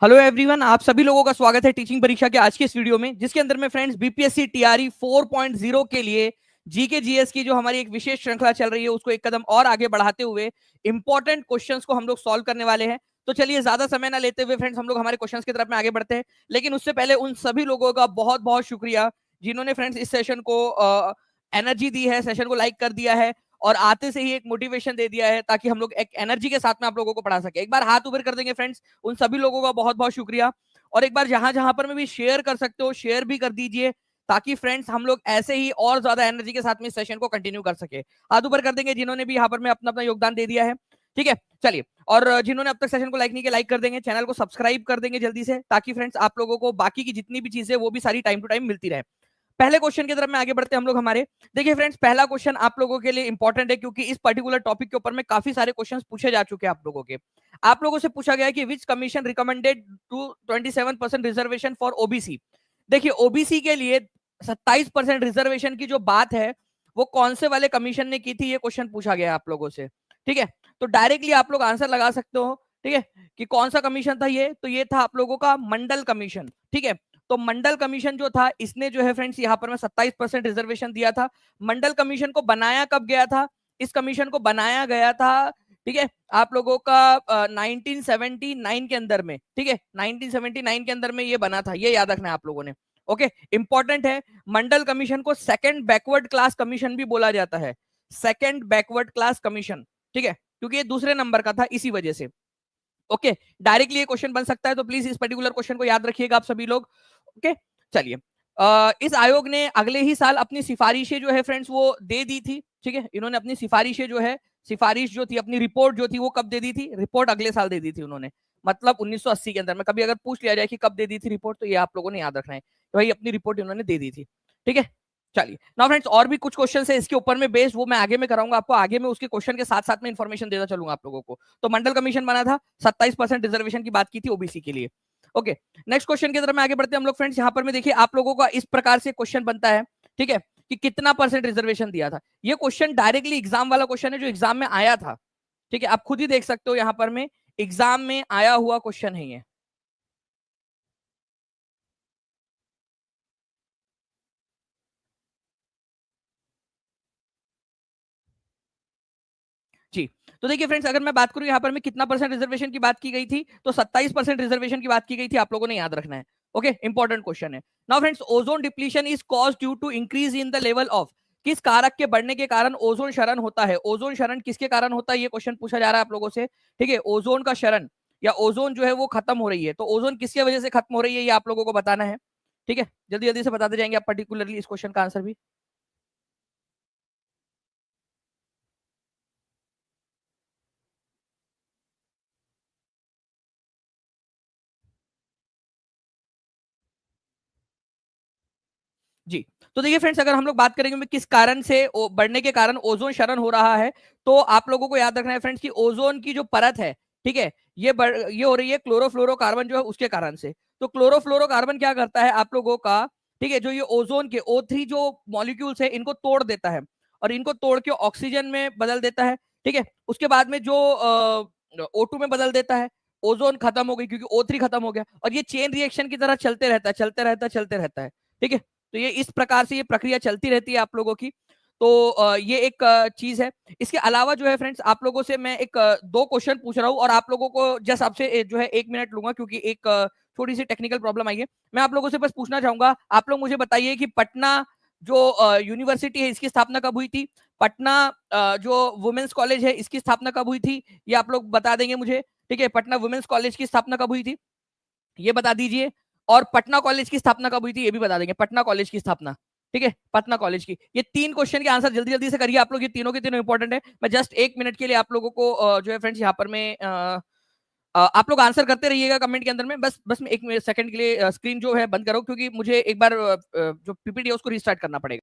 Hello everyone, आप सभी लोगों का स्वागत है टीचिंग परीक्षा के आज के इस वीडियो में, जिसके अंदर में फ्रेंड्स बीपीएससी टीआरई 4.0 के लिए जीके जीएस की जो हमारी एक विशेष श्रृंखला चल रही है उसको एक कदम और आगे बढ़ाते हुए इंपॉर्टेंट क्वेश्चंस को हम लोग सॉल्व करने वाले हैं। तो चलिए ज्यादा समय ना लेते हुए फ्रेंड्स हम लोग हमारे क्वेश्चंस की तरफ में आगे बढ़ते हैं। लेकिन उससे पहले उन सभी लोगों का बहुत बहुत शुक्रिया जिन्होंने फ्रेंड्स इस सेशन को एनर्जी दी है, सेशन को लाइक कर दिया है और आते से ही एक मोटिवेशन दे दिया है ताकि हम लोग एक एनर्जी के साथ में आप लोगों को पढ़ा सके। एक बार हाथ ऊपर कर देंगे फ्रेंड्स, उन सभी लोगों का बहुत बहुत शुक्रिया। और एक बार जहां जहां पर में भी शेयर कर सकते हो शेयर भी कर दीजिए ताकि फ्रेंड्स हम लोग ऐसे ही और ज्यादा एनर्जी के साथ में इस सेशन को कंटिन्यू कर सके। हाथ ऊपर कर देंगे जिन्होंने भी यहाँ पर में अपना अपना योगदान दे दिया है। ठीक है, चलिए। और जिन्होंने अब तक सेशन को लाइक नहीं किया, लाइक कर देंगे, चैनल को सब्सक्राइब कर देंगे जल्दी से, ताकि फ्रेंड्स आप लोगों को बाकी की जितनी भी चीजें वो भी सारी टाइम टू टाइम मिलती रहे। पहले क्वेश्चन की तरफ में आगे बढ़ते हैं हम लोग हमारे। देखिए फ्रेंड्स, पहला क्वेश्चन आप लोगों के लिए इंपॉर्टेंट है क्योंकि इस पर्टिकुलर टॉपिक के ऊपर में काफी सारे क्वेश्चंस पूछे जा चुके हैं आप लोगों के। आप लोगों से पूछा गया है कि which commission recommended to 27% reservation for OBC. देखिए ओबीसी के लिए 27% रिजर्वेशन की जो बात है वो कौन से वाले कमीशन ने की थी, ये क्वेश्चन पूछा गया आप लोगों से। ठीक है, तो डायरेक्टली आप लोग आंसर लगा सकते हो। ठीक है, कि कौन सा कमीशन था ये, तो ये था आप लोगों का मंडल कमीशन। ठीक है, तो मंडल कमीशन जो था इसने जो है फ्रेंड्स यहाँ पर में 27% रिजर्वेशन दिया था। मंडल कमीशन को बनाया कब गया था? इस कमीशन को बनाया गया था, ठीक है, आप लोगों का 1979 के अंदर में। ठीक है, 1979 के अंदर में ये बना था, ये याद रखना है आप लोगों ने। ओके, इंपॉर्टेंट है। मंडल कमीशन को सेकंड बैकवर्ड क्लास कमीशन भी बोला जाता है, सेकंड बैकवर्ड क्लास कमीशन। ठीक है, क्योंकि ये दूसरे नंबर का था इसी वजह से। ओके, डायरेक्टली ये क्वेश्चन बन सकता है, तो प्लीज इस पर्टिकुलर क्वेश्चन को याद रखिएगा आप सभी लोग। ओके, चलिए। इस आयोग ने अगले ही साल अपनी सिफारिशें जो है फ्रेंड्स वो दे दी थी। ठीक है, इन्होंने अपनी सिफारिशें जो है, सिफारिश जो थी, अपनी रिपोर्ट जो थी वो कब दे दी थी? रिपोर्ट अगले साल दे दी थी उन्होंने, मतलब 1980 के अंदर में। कभी अगर पूछ लिया जाए कि कब दे दी थी रिपोर्ट, तो ये आप लोगों ने याद रखना है कि भाई अपनी रिपोर्ट इन्होंने दे दी थी। ठीक है, चलिए। नाउ फ्रेंड्स, और भी कुछ क्वेश्चन है इसके ऊपर में बेस्ड, वो मैं आगे में कराऊंगा आपको, आगे में उसके क्वेश्चन के साथ साथ में इन्फॉर्मेशन देता चलूंगा आप लोगों को। तो मंडल कमीशन बना था, 27% रिजर्वेशन की बात की थी ओबीसी के लिए। ओके, नेक्स्ट क्वेश्चन की तरफ में आगे बढ़ते हैं हम लोग फ्रेंड्स। यहाँ पर में देखिए आप लोगों का इस प्रकार से क्वेश्चन बनता है, ठीक है, कि कितना परसेंट रिजर्वेशन दिया था। ये क्वेश्चन डायरेक्टली एग्जाम वाला क्वेश्चन है जो एग्जाम में आया था। ठीक है, आप खुद ही देख सकते हो यहाँ पर में एग्जाम में आया हुआ क्वेश्चन है ये। जी, तो देखिए फ्रेंड्स, अगर मैं बात करूं यहाँ पर में कितना परसेंट रिजर्वेशन की बात की गई थी, तो 27% रिजर्वेशन की बात की गई थी, आप लोगों ने याद रखना है। ओके, इंपॉर्टेंट क्वेश्चन है। Now friends, ozone depletion is cause due to increase in the level of, किस कारक के बढ़ने के कारण ओजोन क्षरण होता है? ओजोन क्षरण किसके कारण होता है, ये क्वेश्चन पूछा जा रहा है आप लोगों से। ठीक है, ओजोन का क्षरण या ओजोन जो है वो खत्म हो रही है, तो ओजोन किसकी वजह से खत्म हो रही है ये आप लोगों को बताना है। ठीक है, जल्दी जल्दी से बताते जाएंगे आप पर्टिकुलरली इस क्वेश्चन का आंसर भी। जी, तो देखिए फ्रेंड्स, अगर हम लोग बात करेंगे किस कारण से बढ़ने के कारण ओजोन क्षरण हो रहा है, तो आप लोगों को याद रखना है फ्रेंड्स कि ओजोन की जो परत है, ठीक है, ये हो रही है क्लोरोफ्लोरोकार्बन जो है उसके कारण से। तो क्लोरोफ्लोरोकार्बन क्या करता है आप लोगों का, ठीक है, जो ये ओजोन के O3 जो मॉलिक्यूल्स है इनको तोड़ देता है और इनको तोड़ के ऑक्सीजन में बदल देता है। ठीक है, उसके बाद में जो O2 में बदल देता है। ओजोन खत्म हो गई क्योंकि O3 खत्म हो गया, और ये चेन रिएक्शन की तरह चलते रहता है, चलते रहता है, चलते रहता है। ठीक है, तो ये इस प्रकार से ये प्रक्रिया चलती रहती है आप लोगों की। तो ये एक चीज है। इसके अलावा जो है फ्रेंड्स, आप लोगों से मैं एक दो क्वेश्चन पूछ रहा हूँ और आप लोगों को जस्ट आपसे जो है 1 मिनट लूंगा क्योंकि एक थोड़ी सी टेक्निकल प्रॉब्लम आई है। मैं आप लोगों से बस पूछना चाहूंगा, आप लोग मुझे बताइए कि पटना जो यूनिवर्सिटी है इसकी स्थापना कब हुई थी? पटना जो वुमेन्स कॉलेज है इसकी स्थापना कब हुई थी? ये आप लोग बता देंगे मुझे। ठीक है, पटना वुमेन्स कॉलेज की स्थापना कब हुई थी ये बता दीजिए। और पटना कॉलेज की स्थापना कब हुई थी ये भी बता देंगे, पटना कॉलेज की स्थापना। ठीक है, पटना कॉलेज की। ये तीन क्वेश्चन के आंसर जल्दी जल्दी से करिए आप लोग, ये तीनों के तीनों इंपॉर्टेंट है। मैं जस्ट 1 मिनट के लिए आप लोगों को जो है फ्रेंड्स यहाँ पर मैं आप लोग आंसर करते रहिएगा कमेंट के अंदर में। बस बस मैं 1 सेकंड के लिए स्क्रीन जो है बंद करो क्योंकि मुझे एक बार जो पीपीटी है उसको रिस्टार्ट करना पड़ेगा।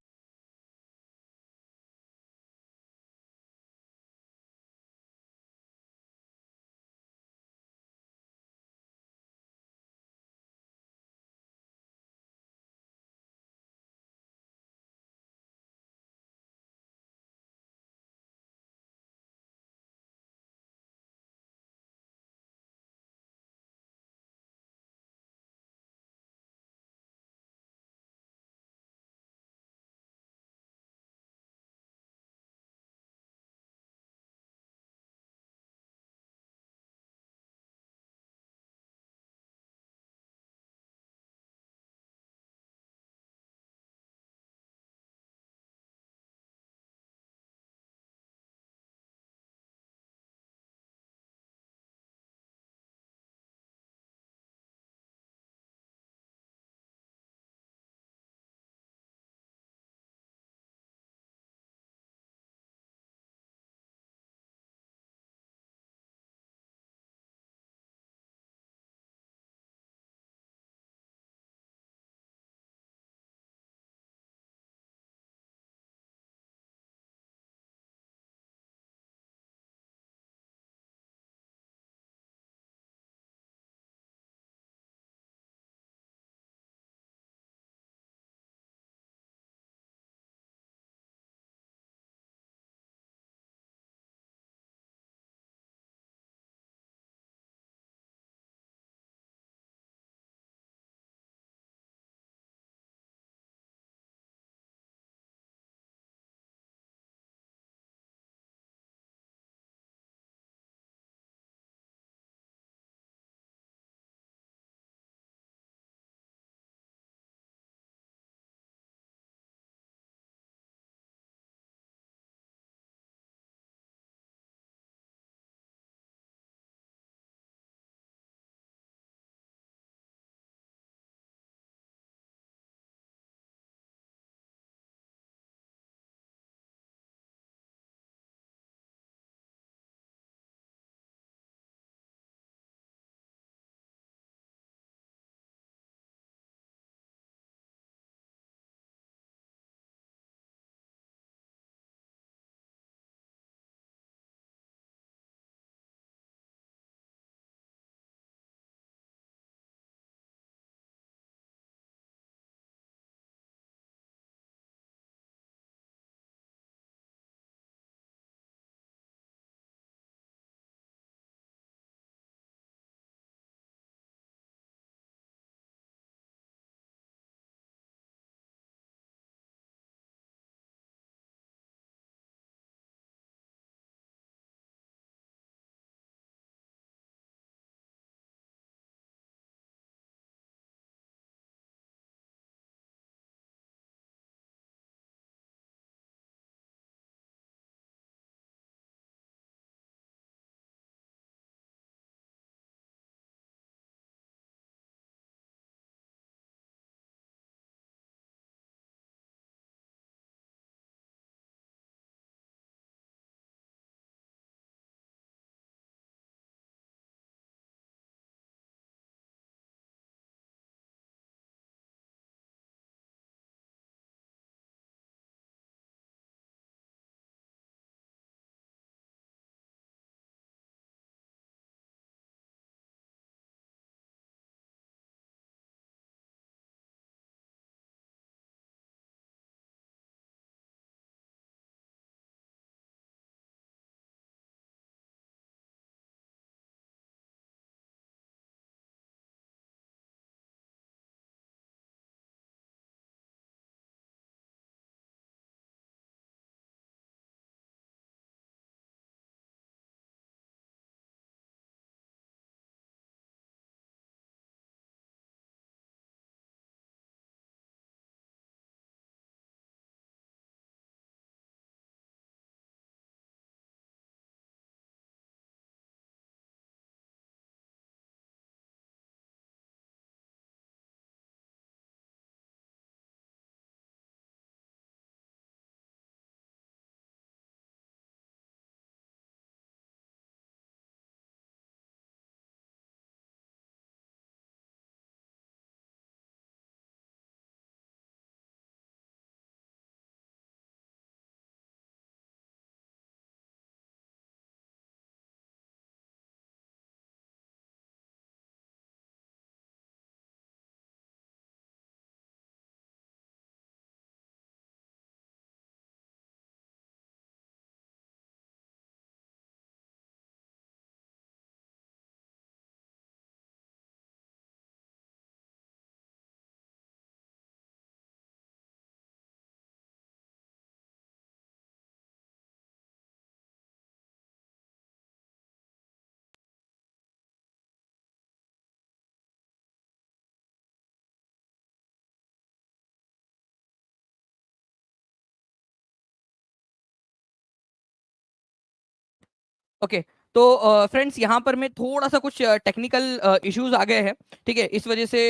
ओके, तो फ्रेंड्स यहाँ पर मैं थोड़ा सा कुछ टेक्निकल इश्यूज आ गए हैं, ठीक है। इस वजह से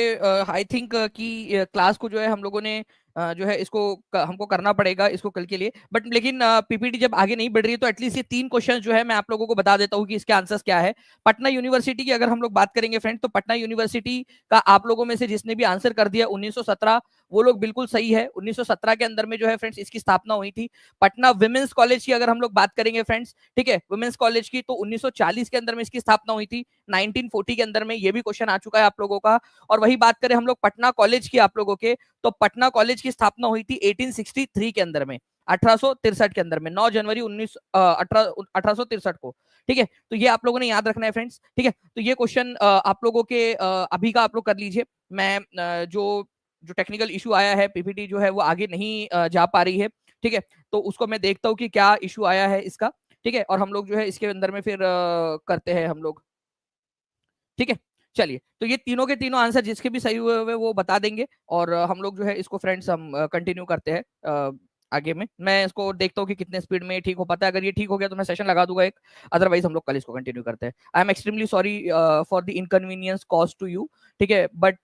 आई थिंक कि क्लास को जो है हम लोगों ने जो है इसको हमको करना पड़ेगा इसको कल के लिए, बट लेकिन पीपीटी जब आगे नहीं बढ़ रही है तो एटलीस्ट ये 3 क्वेश्चन जो है मैं आप लोगों को बता देता हूँ कि इसके आंसर्स क्या है। पटना यूनिवर्सिटी की अगर हम लोग बात करेंगे फ्रेंड, तो पटना यूनिवर्सिटी का आप लोगों में से जिसने भी आंसर कर दिया 1917, वो लोग बिल्कुल सही है। 1917 के अंदर में जो है फ्रेंड्स इसकी स्थापना हुई थी। पटना विमेंस कॉलेज की अगर हम लोग बात करेंगे फ्रेंड्स, ठीक है, वुमेन्स कॉलेज की, तो 1940 के अंदर में इसकी स्थापना हुई थी। 1940 के अंदर में ये भी क्वेश्चन आ चुका है आप लोगों का। और वही बात करें हम लोग पटना कॉलेज की आप लोगों के, तो पटना कॉलेज की स्थापना हुई थी 1863 के अंदर में, 1863 के अंदर में, 9 जनवरी 1863 को, ठीक है। तो ये आप लोगों ने याद रखना है फ्रेंड्स, ठीक है। तो ये क्वेश्चन आप लोगों के अभी का आप लोग कर लीजिए। मैं जो जो टेक्निकल इशू आया है, पीपीटी जो है वो आगे नहीं जा पा रही है, ठीक है। तो उसको मैं देखता हूँ कि क्या इशू आया है इसका, ठीक है, और हम लोग जो है इसके अंदर में फिर करते हैं हम लोग, ठीक है। चलिए, तो ये तीनों के तीनों आंसर जिसके भी सही हुए हुए वो बता देंगे, और हम लोग जो है इसको फ्रेंड्स हम कंटिन्यू करते हैं आगे में। मैं इसको देखता हूँ कि कितने स्पीड में ठीक हो पाता है। अगर ये ठीक हो गया तो मैं सेशन लगा दूंगा एक, अदरवाइज हम लोग कल इसको कंटिन्यू करते हैं। I am extremely sorry for the inconvenience cause to you, ठीक है, बट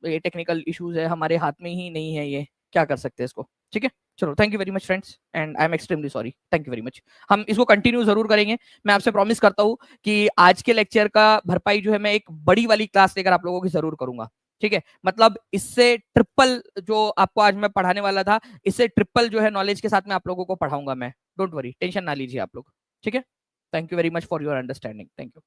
ये टेक्निकल इश्यूज है, हमारे हाथ में ही नहीं है, ये क्या कर सकते हैं इसको, ठीक है। चलो, thank you very much friends, and I am extremely sorry, thank you very much. हम इसको कंटिन्यू जरूर करेंगे। मैं आपसे प्रॉमिस करता हूँ कि आज के लेक्चर का भरपाई जो है मैं एक बड़ी वाली क्लास लेकर आप लोगों की जरूर करूंगा, ठीक है। मतलब इससे ट्रिपल जो आपको आज मैं पढ़ाने वाला था, इससे ट्रिपल जो है नॉलेज के साथ में आप लोगों को पढ़ाऊंगा मैं। डोंट वरी, टेंशन ना लीजिए आप लोग, ठीक है। Thank you very much for your understanding, thank you.